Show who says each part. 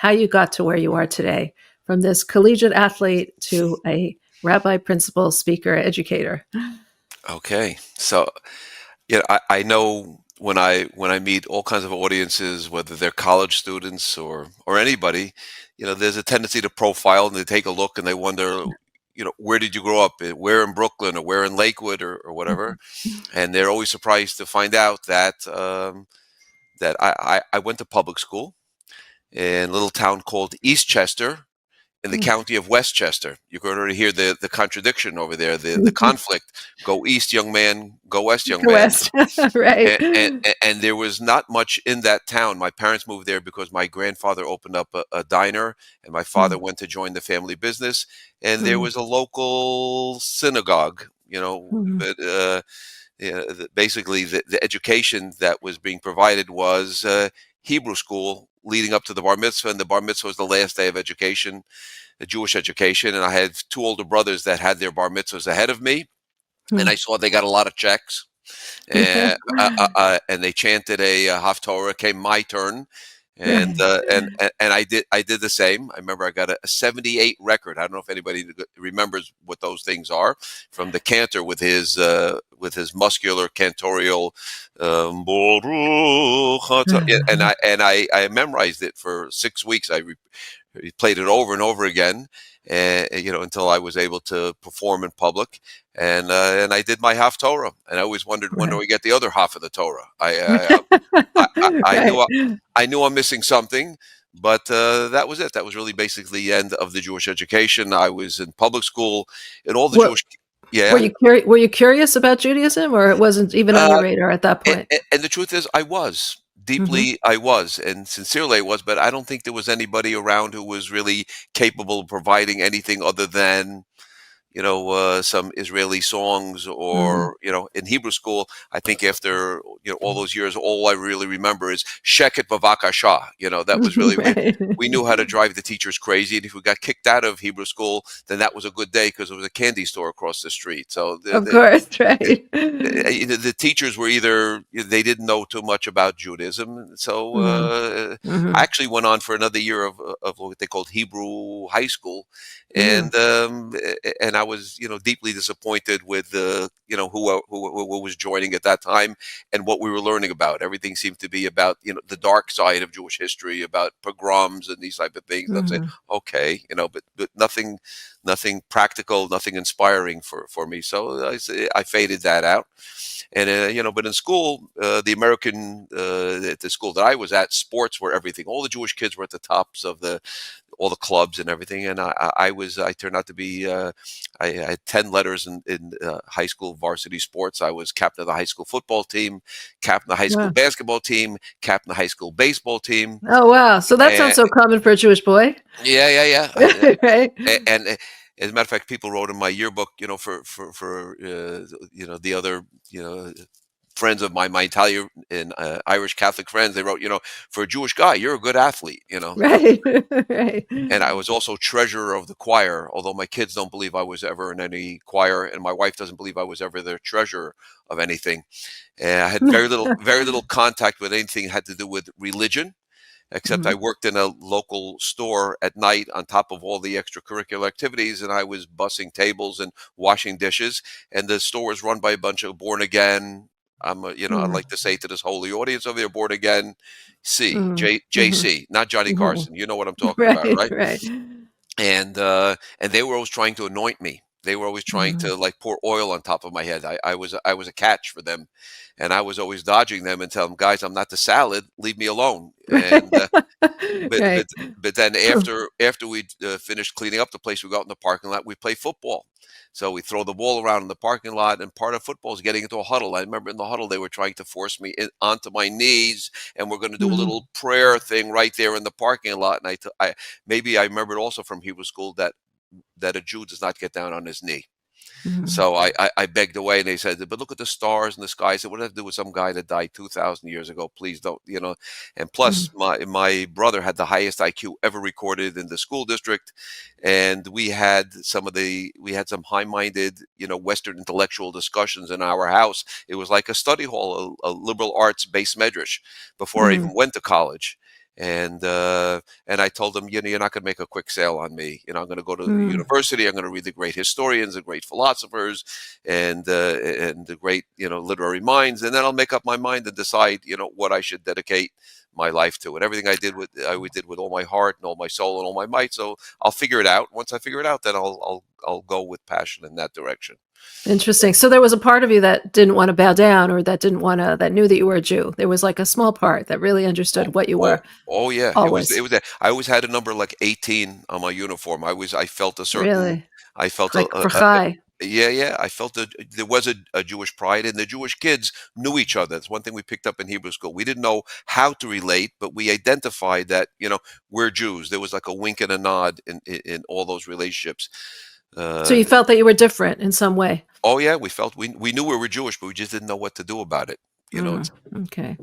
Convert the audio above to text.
Speaker 1: how you got to where you are today, from this collegiate athlete to a rabbi, principal, speaker, educator.
Speaker 2: Okay. So, I know when I meet all kinds of audiences, whether they're college students or anybody, there's a tendency to profile and they take a look and they wonder, where did you grow up? Where in Brooklyn or where in Lakewood or whatever? And they're always surprised to find out that I went to public school in a little town called Eastchester in the county of Westchester. You can already hear the contradiction over there, the conflict. Go east, young man. Go west, young
Speaker 1: Go
Speaker 2: man.
Speaker 1: West. Right.
Speaker 2: And there was not much in that town. My parents moved there because my grandfather opened up a diner, and my father
Speaker 1: Mm,
Speaker 2: went to join the family business. And there
Speaker 1: mm,
Speaker 2: was a local synagogue,
Speaker 1: mm,
Speaker 2: but basically the education that was being provided was Hebrew school leading up to the bar mitzvah, and the bar mitzvah was the last day of education, the Jewish education. And I had two older brothers that had their bar mitzvahs ahead of me, and I
Speaker 1: mm.
Speaker 2: saw they got a lot of checks.
Speaker 1: Yeah.
Speaker 2: And they chanted a Haftorah. Came my turn, and
Speaker 1: Right.
Speaker 2: I did the same. I remember I got a 78 record. I don't know if anybody remembers what those things are from the cantor with his muscular cantorial Baruch yeah, and I memorized it for 6 weeks. I played it over and over again, until I was able to perform in public, and I did my half Torah, and I always wondered when do
Speaker 1: Right.
Speaker 2: I get the other half of the Torah. I knew
Speaker 1: Right.
Speaker 2: I knew I'm missing something, but that was it. That was really basically the end of the Jewish education. I was in public school, and all the
Speaker 1: What
Speaker 2: Jewish, yeah.
Speaker 1: were you curious about Judaism, or it wasn't even on your
Speaker 2: Uh,
Speaker 1: radar at that
Speaker 2: and,
Speaker 1: point?
Speaker 2: and the truth is, I was
Speaker 1: Hmm.
Speaker 2: deeply, I was, and sincerely, I was. But I don't think there was anybody around who was really capable of providing anything other than some Israeli songs,
Speaker 1: Mm.
Speaker 2: or in Hebrew school. I think after all those years, all I really remember is Sheket Bavakasha. That was really
Speaker 1: Right.
Speaker 2: we knew how to drive the teachers crazy, and if we got kicked out of Hebrew school, then that was a good day because there was a candy store across the street. So
Speaker 1: Of course,
Speaker 2: the,
Speaker 1: right.
Speaker 2: the teachers were either they didn't know too much about Judaism, so
Speaker 1: Mhm,
Speaker 2: I
Speaker 1: mhm,
Speaker 2: actually went on for another year of what they called Hebrew high school,
Speaker 1: mm,
Speaker 2: and I was deeply disappointed with who was joining at that time and what we were learning about. Everything seemed to be about the dark side of Jewish history, about pogroms and these type of things. And I'm saying,
Speaker 1: mhm.
Speaker 2: okay, but nothing practical, nothing inspiring for me. So I faded that out. And but in school, the school that I was at, sports were everything. All the Jewish kids were at the tops of all the clubs and everything. And I turned out to be I had 10 letters in high school varsity sports. I was captain of the high school football team, captain of the high school
Speaker 1: Yeah.
Speaker 2: basketball team, captain of the high school baseball team.
Speaker 1: Oh, wow. So that sounds
Speaker 2: And
Speaker 1: so common for a Jewish boy.
Speaker 2: yeah, yeah, yeah.
Speaker 1: Right?
Speaker 2: And as a matter of fact, people wrote in my yearbook, for the other, friends of mine, my Italian and Irish Catholic friends, they wrote, for a Jewish guy, you're a good athlete.
Speaker 1: Right. Right.
Speaker 2: And I was also treasurer of the choir, although my kids don't believe I was ever in any choir, and my wife doesn't believe I was ever the treasurer of anything. And I had very little contact with anything that had to do with religion, except I
Speaker 1: Mhm,
Speaker 2: worked in a local store at night on top of all the extracurricular activities, and I was bussing tables and washing dishes. And the store was run by a bunch of born again. I
Speaker 1: mhm,
Speaker 2: like to say to this holy audience over there, born again,
Speaker 1: mhm, mhm,
Speaker 2: JC, not Johnny
Speaker 1: mhm.
Speaker 2: Carson. You know what I'm talking about,
Speaker 1: Right,
Speaker 2: right?
Speaker 1: right.
Speaker 2: And they were always trying to anoint me. They were always trying
Speaker 1: Mhm.
Speaker 2: to like pour oil on top of my head. I was a catch for them, and I was always dodging them and telling them, guys, I'm not the salad. Leave me alone. And but
Speaker 1: Right.
Speaker 2: but but then after we finished cleaning up the place, we go out in the parking lot. We play football. So we throw the ball around in the parking lot, and part of football is getting into a huddle. I remember in the huddle they were trying to force me onto my knees, and we're going to do a
Speaker 1: Mhm,
Speaker 2: little prayer thing right there in the parking lot. And maybe I remembered also from Hebrew school that a Jew does not get down on his knee.
Speaker 1: mhm,
Speaker 2: So I begged away, and they said, "But look at the stars in the sky." I said, "What does that have to do with some guy that died 2,000 years ago? Please don't." And plus,
Speaker 1: mhm,
Speaker 2: my brother had the highest IQ ever recorded in the school district, and we had some high-minded, Western intellectual discussions in our house. It was like a study hall, a liberal arts based medrash before I even
Speaker 1: mhm,
Speaker 2: went to college. And I told them, you're not going to make a quick sale on me. I'm going to go to the
Speaker 1: Mm.
Speaker 2: university. I'm going to read the great historians, the great philosophers, and the great literary minds, and then I'll make up my mind and decide what I should dedicate my life to. And everything I did with all my heart and all my soul and all my might. So I'll figure it out. Once I figure it out, then I'll go with passion in that direction.
Speaker 1: Interesting. So there was a part of you that didn't wanna bow down or that didn't wanna that knew that you were a Jew. There was, like, a small part that really
Speaker 2: Oh,
Speaker 1: understood what you
Speaker 2: oh,
Speaker 1: were
Speaker 2: oh yeah. It
Speaker 1: always.
Speaker 2: was that I always had a number like 18 on my uniform. I felt a certain
Speaker 1: Really?
Speaker 2: I felt
Speaker 1: Like, for chai.
Speaker 2: yeah, yeah. I felt that there was a Jewish pride, and the Jewish kids knew each other. That's one thing we picked up in Hebrew school. We didn't know how to relate, but we identified that we're Jews. There was like a wink and a nod in all those relationships.
Speaker 1: So
Speaker 2: Uh,
Speaker 1: you felt that you were different in some way?
Speaker 2: oh yeah, we knew we were Jewish, but we just didn't know what to do about it.
Speaker 1: Mm, okay.